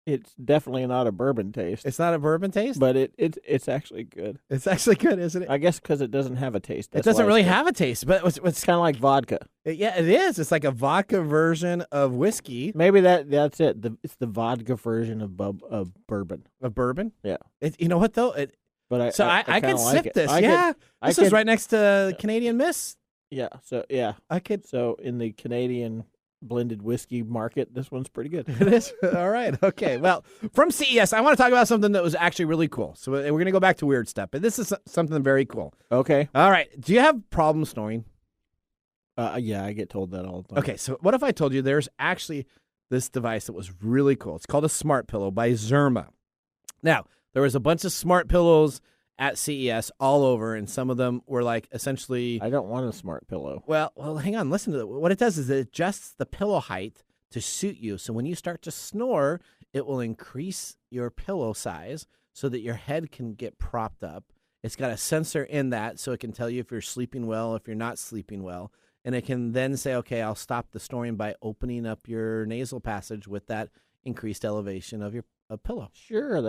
it's definitely not a bourbon taste. It's not a bourbon taste? But it's actually good. It's actually good, isn't it? I guess because it doesn't have a taste. It doesn't really have a taste, but it's kind of like vodka. Yeah, it is. It's like a vodka version of whiskey. Maybe that's it. It's the vodka version of bourbon. Of bourbon? Yeah. You know what, though? I could sip this. This is right next to Canadian Miss. Yeah. So, So, in the Canadian blended whiskey market, this one's pretty good. It is? All right. Okay. Well, from CES, I want to talk about something that was actually really cool. So we're going to go back to weird stuff, but this is something very cool. Okay. All right. Do you have problems snoring? Yeah, I get told that all the time. Okay. So what if I told you there's actually this device that was really cool? It's called a Smart Pillow by Zerma. Now, there was a bunch of smart pillows at CES all over, and some of them were like essentially... I don't want a smart pillow. Well, hang on. Listen to it. What it does is it adjusts the pillow height to suit you. So when you start to snore, it will increase your pillow size so that your head can get propped up. It's got a sensor in that so it can tell you if you're sleeping well, if you're not sleeping well. And it can then say, okay, I'll stop the snoring by opening up your nasal passage with that increased elevation of your pillow. Sure,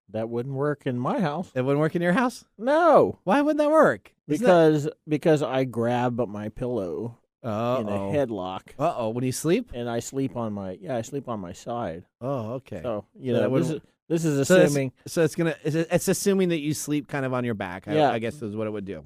that wouldn't work in my house. It wouldn't work in your house? No. Why wouldn't that work? Because I grab my pillow in a headlock. When you sleep? And I sleep on my side. Oh, okay. So, this is assuming. It's assuming that you sleep kind of on your back. I guess is what it would do.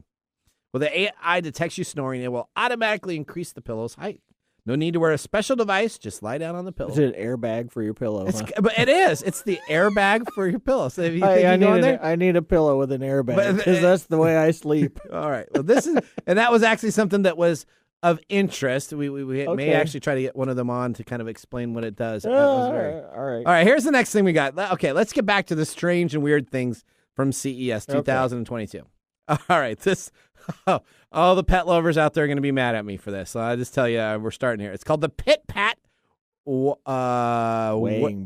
Well, the AI detects you snoring. It will automatically increase the pillow's height. No need to wear a special device. Just lie down on the pillow. Is it an airbag for your pillow? But it is. It's the airbag for your pillow. So if you I need a pillow with an airbag because that's the way I sleep. All right. Well, and that was actually something that was of interest. We may actually try to get one of them on to kind of explain what it does. All right. All right. Here's the next thing we got. Okay, let's get back to the strange and weird things from CES 2022. Okay. All right. All the pet lovers out there are going to be mad at me for this. So I'll just tell you, we're starting here. It's called the Pit Pat weighing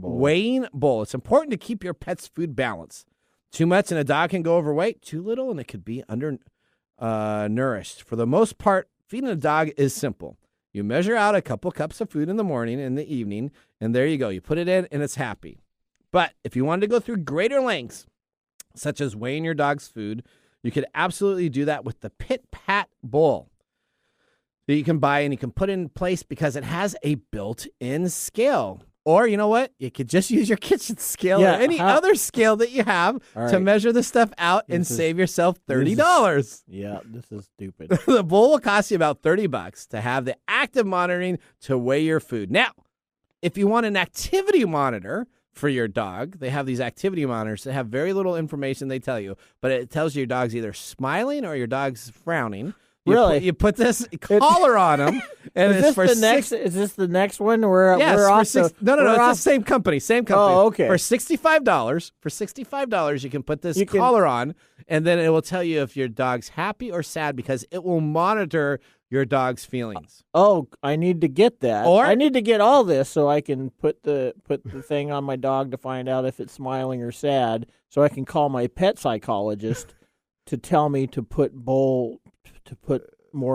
bowl. It's important to keep your pet's food balanced. Too much and a dog can go overweight. Too little and it could be nourished. For the most part, feeding a dog is simple. You measure out a couple cups of food in the morning and in the evening, and there you go. You put it in and it's happy. But if you wanted to go through greater lengths, such as weighing your dog's food, you could absolutely do that with the Pit Pat bowl that you can buy and you can put in place because it has a built-in scale. Or, you know what? You could just use your kitchen scale or any other scale that you have to measure the stuff out and save yourself $30. Yeah, this is stupid. The bowl will cost you about $30 to have the active monitoring to weigh your food. Now, if you want an activity monitor for your dog, they have these activity monitors that have very little information they tell you, but it tells you your dog's either smiling or your dog's frowning. You put this collar on them, and is this the next one? We're off. It's the same company. Oh, okay. For $65, you can put this collar on, and then it will tell you if your dog's happy or sad because it will monitor your dog's feelings. Oh, I need to get that. Or I need to get all this so I can put the thing on my dog to find out if it's smiling or sad, so I can call my pet psychologist to tell me to put more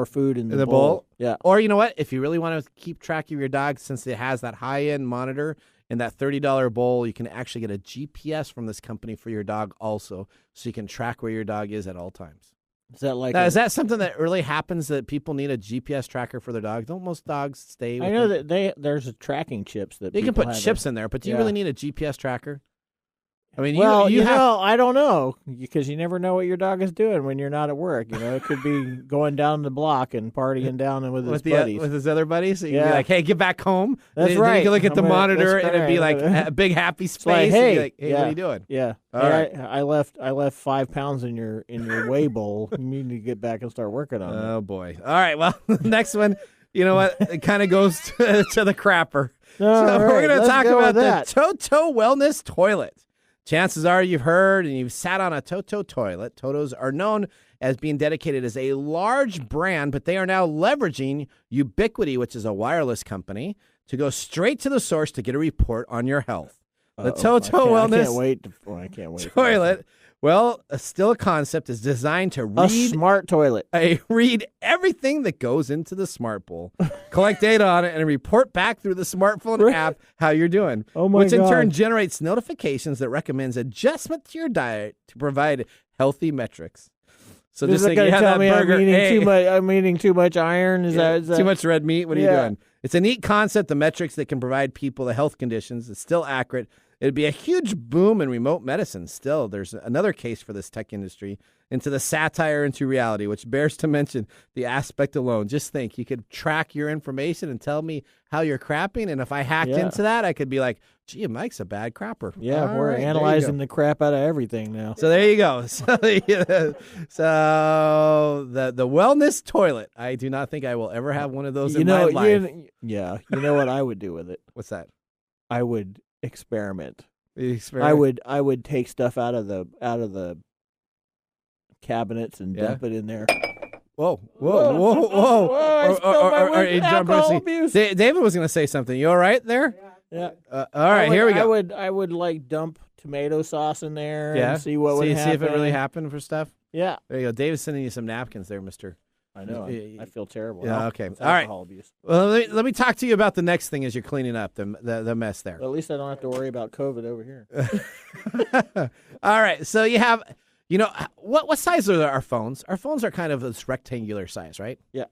food in the bowl. Yeah. Or you know what? If you really want to keep track of your dog, since it has that high-end monitor and that $30 bowl, you can actually get a GPS from this company for your dog also, so you can track where your dog is at all times. Is that is that something that really happens that people need a GPS tracker for their dog? Don't most dogs stay with I know that there's a tracking chips that you can put chips in there, but do you really need a GPS tracker? I mean, you know, I don't know, because you never know what your dog is doing when you're not at work. You know, it could be going down the block and partying down with his buddies. With his other buddies. So you can be like, hey, get back home. That's then right. You can look at the monitor and it'd be like a big happy space. Like, hey, like, hey, what are you doing? Yeah. All right. right. I left 5 pounds in your weigh bowl. You need to get back and start working on it. Oh boy. All right. Well, the next one, you know what? It kind of goes to the crapper. We're going to talk about the Toto Wellness Toilet. Chances are you've heard and you've sat on a Toto toilet. Totos are known as being dedicated as a large brand, but they are now leveraging Ubiquiti, which is a wireless company, to go straight to the source to get a report on your health. The Toto Wellness I can't wait Toilet, well, still a concept, is designed to read a smart toilet. Read everything that goes into the smart bowl, collect data on it, and report back through the smartphone app how you're doing. Oh my which in God. turn generates notifications that recommends adjustment to your diet to provide healthy metrics. So This just is think going you to have tell that me burger. I'm eating too much iron. Is that too much red meat? What are you Yeah. doing? It's a neat concept. The metrics that can provide people the health conditions. It's still accurate. It'd be a huge boom in remote medicine. Still, there's another case for this tech industry into the satire into reality, which bears to mention the aspect alone. Just think, you could track your information and tell me how you're crapping, and if I hacked into that, I could be like, gee, Mike's a bad crapper. Yeah, All we're right, analyzing the crap out of everything now. So there you go. So the wellness toilet. I do not think I will ever have one of those in my life. You know what I would do with it? What's that? I would experiment. I would take stuff out of the cabinets and dump it in there. Whoa! I spilled my alcohol abuse. David was going to say something. You all right there? Yeah. All right, here we go. I would like dump tomato sauce in there and see what would happen. See if it really happened for stuff. Yeah. There you go. David's sending you some napkins there, mister. I know. I feel terrible. Yeah, okay. With All right. alcohol abuse. Well, let me talk to you about the next thing as you're cleaning up the mess there. Well, at least I don't have to worry about COVID over here. All right. So you have, what size are our phones? Our phones are kind of this rectangular size, right? Yeah.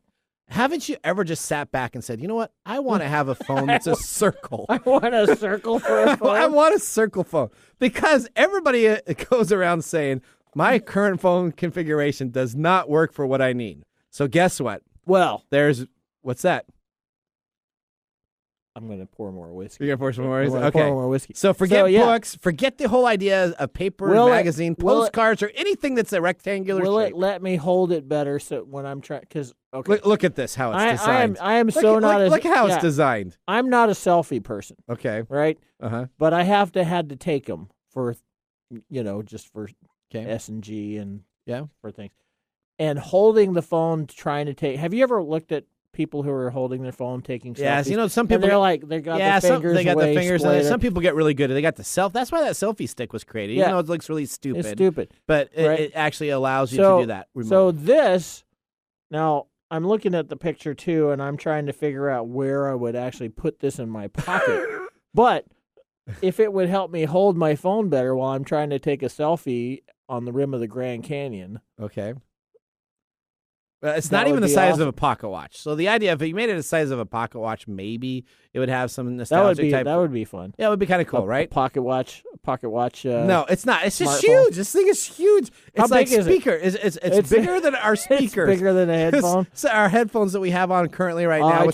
Haven't you ever just sat back and said, you know what? I want to have a phone that's a circle. I want a circle for a phone. I want a circle phone. Because everybody goes around saying, my current phone configuration does not work for what I need. So guess what? Well, what's that? I'm going to pour more whiskey. You're going to pour some more whiskey? Okay. Pour more whiskey. So forget books, forget the whole idea of paper, magazine, postcards, or anything that's a rectangular shape. Will it let me hold it better so when I'm trying? Because look at this, how it's designed. I am so not. Look how it's designed. I'm not a selfie person. Okay. Right. But I had to take them for, just for S&G and for things. And holding the phone, trying to take. Have you ever looked at people who are holding their phone taking selfies? Yes, some people they got the fingers. They got the fingers. Some people get really good. They got the That's why that selfie stick was created. Even though it looks really stupid. It's stupid, but it actually allows you to do that remotely. So this, now I'm looking at the picture too, and I'm trying to figure out where I would actually put this in my pocket. But if it would help me hold my phone better while I'm trying to take a selfie on the rim of the Grand Canyon. Okay. It's not even the size of a pocket watch. So the idea, if you made it the size of a pocket watch, maybe it would have some nostalgic type. That would be fun. Yeah, it would be kind of cool, right? Pocket watch. No, it's not. It's just huge. This thing is huge. It's like speaker. It's bigger than our speakers. It's bigger than a headphone. So our headphones that we have on currently right now,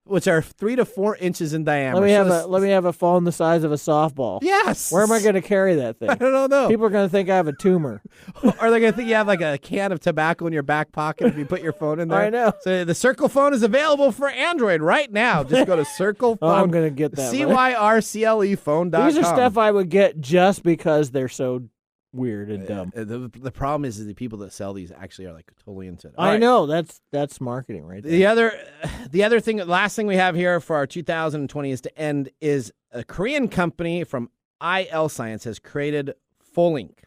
which are 3 to 4 inches in diameter. Let me have a phone the size of a softball. Yes. Where am I going to carry that thing? I don't know. People are going to think I have a tumor. Or they're going to think you have like a can of tobacco in your back pocket if you put your phone in there. I know. So the Circle phone is available for Android right now. Just go to Circle Phone. I'm going to get that. CYRCLEphone.com. These are stuff I would get just because they're so weird and dumb. The problem is the people that sell these actually are like totally into it. I know that's marketing right there. The other thing, last thing we have here for our 2020 is to end is a Korean company from IL Science has created Folink,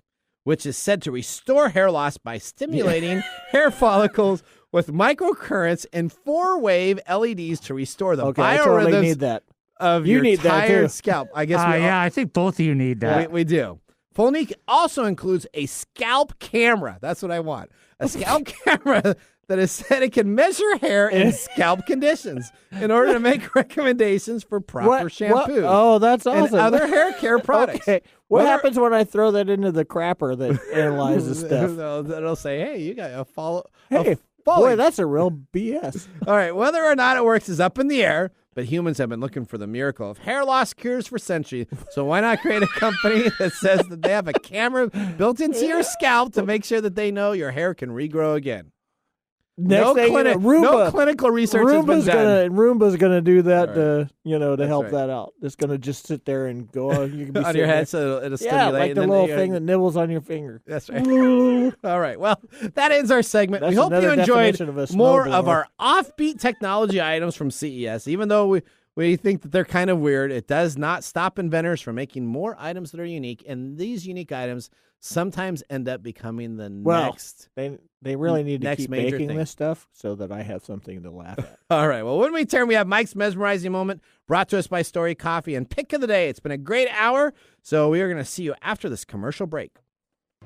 which is said to restore hair loss by stimulating hair follicles with microcurrents and 4-wave LEDs to restore the biorhythms. I totally need that. Of you your need tired that too. scalp. I guess. I think both of you need that. We do. Folink also includes a scalp camera. That's what I want. A scalp camera that has said it can measure hair and scalp conditions in order to make recommendations for proper shampoo. Oh, that's awesome. And other hair care products. Okay. What happens when I throw that into the crapper that analyzes stuff? It'll say, hey, you got a follow. Hey, boy, that's a real BS. All right, whether or not it works is up in the air, but humans have been looking for the miracle of hair loss cures for centuries. So why not create a company that says that they have a camera built into your scalp to make sure that they know your hair can regrow again? No clinical research has been done. Roomba's gonna do that to help that out. It's gonna just sit there and go on. You can be on your head, so it'll stimulate. Yeah, like the little thing that nibbles on your finger. That's right. All right. Well, that ends our segment. We hope you enjoyed more of our offbeat technology items from CES. Even though we think that they're kind of weird, it does not stop inventors from making more items that are unique, and these unique items sometimes end up becoming the next. They really need to keep making thing. This stuff so that I have something to laugh at. All right. Well, when we turn, we have Mike's Mesmerizing Moment, brought to us by StoriCoffee, and Pick of the Day. It's been a great hour, so we are going to see you after this commercial break.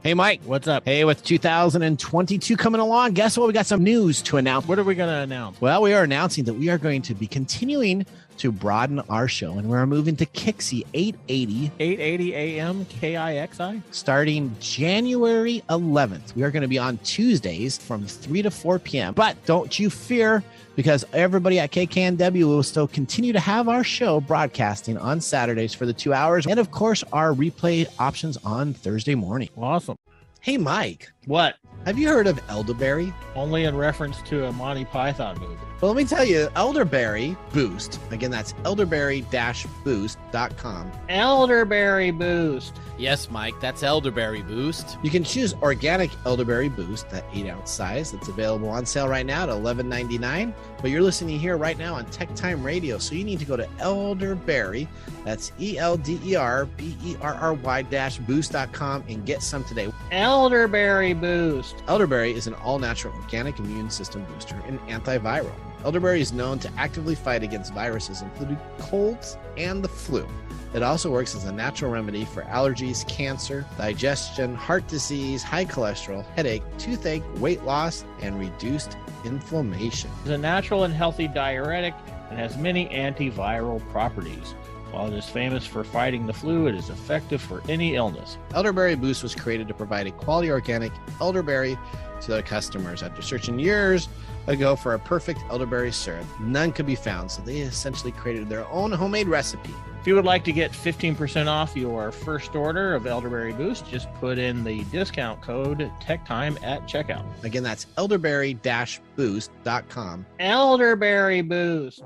Hey, Mike. What's up? Hey, with 2022 coming along, guess what? We got some news to announce. What are we going to announce? Well, we are announcing that we are going to be continuing to broaden our show, and we're moving to Kixie 880 AM KIXI starting January 11th. We are going to be on Tuesdays from 3 to 4 p.m. But don't you fear, because everybody at KKNW will still continue to have our show broadcasting on Saturdays for the 2 hours, and of course our replay options on Thursday morning. Awesome. Hey, Mike. What? Have you heard of elderberry? Only in reference to a Monty Python movie. Well, let me tell you, Elderberry Boost. Again, that's elderberry-boost.com. Elderberry Boost. Yes, Mike, that's Elderberry Boost. You can choose organic Elderberry Boost, that 8-ounce size. That's available on sale right now at $11.99. But you're listening here right now on TechTime Radio, so you need to go to Elderberry. That's ELDERBERRY-boost.com and get some today. Elderberry Boost. Elderberry is an all-natural organic immune system booster and antiviral. Elderberry is known to actively fight against viruses, including colds and the flu. It also works as a natural remedy for allergies, cancer, digestion, heart disease, high cholesterol, headache, toothache, weight loss, and reduced inflammation. It's a natural and healthy diuretic and has many antiviral properties. While it is famous for fighting the flu, it is effective for any illness. Elderberry Boost was created to provide a quality organic elderberry to their customers. After searching years ago for a perfect elderberry syrup, none could be found, so they essentially created their own homemade recipe. If you would like to get 15% off your first order of Elderberry Boost, just put in the discount code TechTime at checkout. Again, that's elderberry-boost.com. Elderberry Boost.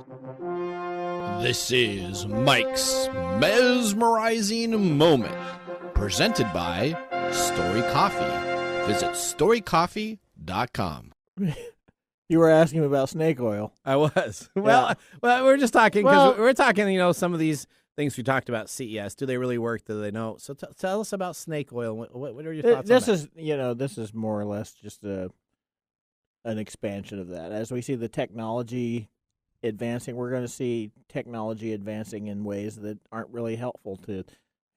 This is Mike's Mesmerizing Moment, presented by StoriCoffee. Visit StoriCoffee.com. You were asking about snake oil. I was. Well, we're just talking because we're talking, some of these things we talked about CES. Do they really work? Do they know? So tell us about snake oil. What are your thoughts on that? This is more or less just an expansion of that. As we see the technology advancing, we're going to see technology advancing in ways that aren't really helpful to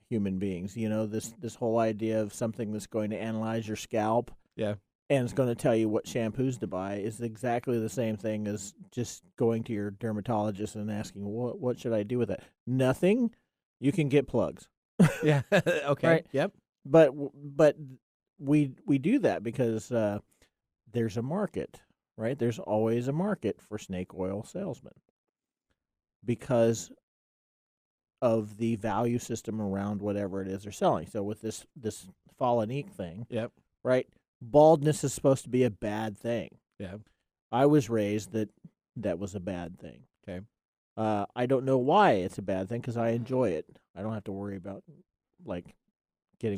human beings. This whole idea of something that's going to analyze your scalp. Yeah. And it's going to tell you what shampoos to buy is exactly the same thing as just going to your dermatologist and asking, what should I do with it? Nothing. You can get plugs. Yeah. Okay. Right? Yep. But we do that because there's a market, right? There's always a market for snake oil salesmen because of the value system around whatever it is they're selling. So with this fallen ink thing, yep, right? Baldness is supposed to be a bad thing. Yeah. I was raised that was a bad thing. Okay. I don't know why it's a bad thing because I enjoy it. I don't have to worry about getting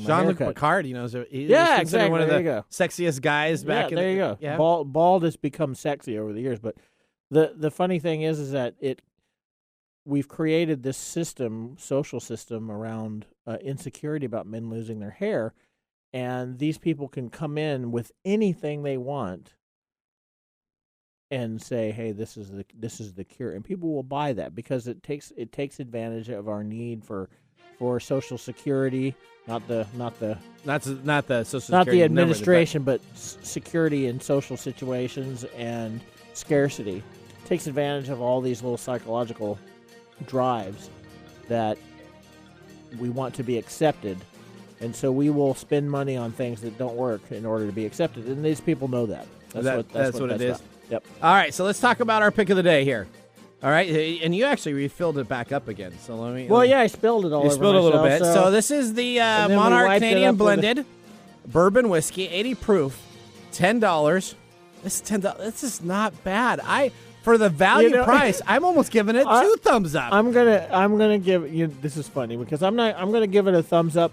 my hair cut. Jean-Luc Picard, he's exactly. one of the sexiest guys back in the day. There you go. Yeah. Bald has become sexy over the years, but the funny thing is that we've created this social system around insecurity about men losing their hair. And these people can come in with anything they want and say, "Hey, this is the cure," and people will buy that because it takes advantage of our need for for Social Security, not the Social Security not the number, administration, but security in social situations and scarcity. Takes advantage of all these little psychological drives that we want to be accepted, and so we will spend money on things that don't work in order to be accepted. And these people know that. That's what it is. About. Yep. All right, so let's talk about our pick of the day here. All right, and you actually refilled it back up again. So let me. Well, yeah, I spilled it all over You spilled myself, a little bit. So, So this is the Monarch Canadian Blended Bourbon Whiskey, 80 proof, $10. This is $10. This is not bad. For the value price, I'm almost giving it 2 thumbs up. I'm gonna give you. This is funny because I'm gonna give it a thumbs up.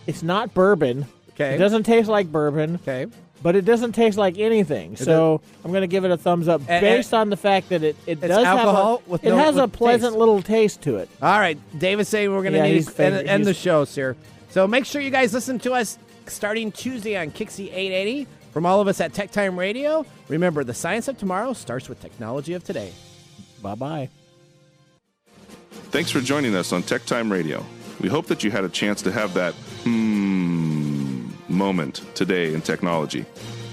It's not bourbon. Okay. It doesn't taste like bourbon. Okay. But it doesn't taste like anything. So I'm going to give it a thumbs up based on the fact that it does alcohol have a pleasant taste. little taste to it. All right, David's saying we're going to need to end the show here. So make sure you guys listen to us starting Tuesday on Kixie 880. From all of us at TechTime Radio, remember, the science of tomorrow starts with technology of today. Bye-bye. Thanks for joining us on TechTime Radio. We hope that you had a chance to have that moment today in technology.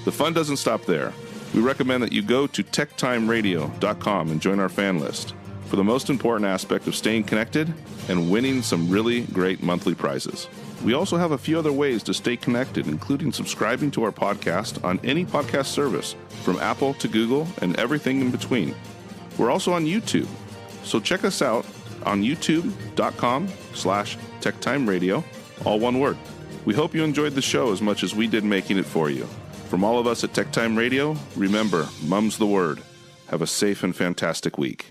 The fun doesn't stop there. We recommend that you go to techtimeradio.com and join our fan list for the most important aspect of staying connected and winning some really great monthly prizes. We also have a few other ways to stay connected, including subscribing to our podcast on any podcast service, from Apple to Google and everything in between. We're also on YouTube, so check us out on youtube.com/techtimeradio, all one word. We hope you enjoyed the show as much as we did making it for you. From all of us at TechTime Radio, remember, Mumm's the word. Have a safe and fantastic week.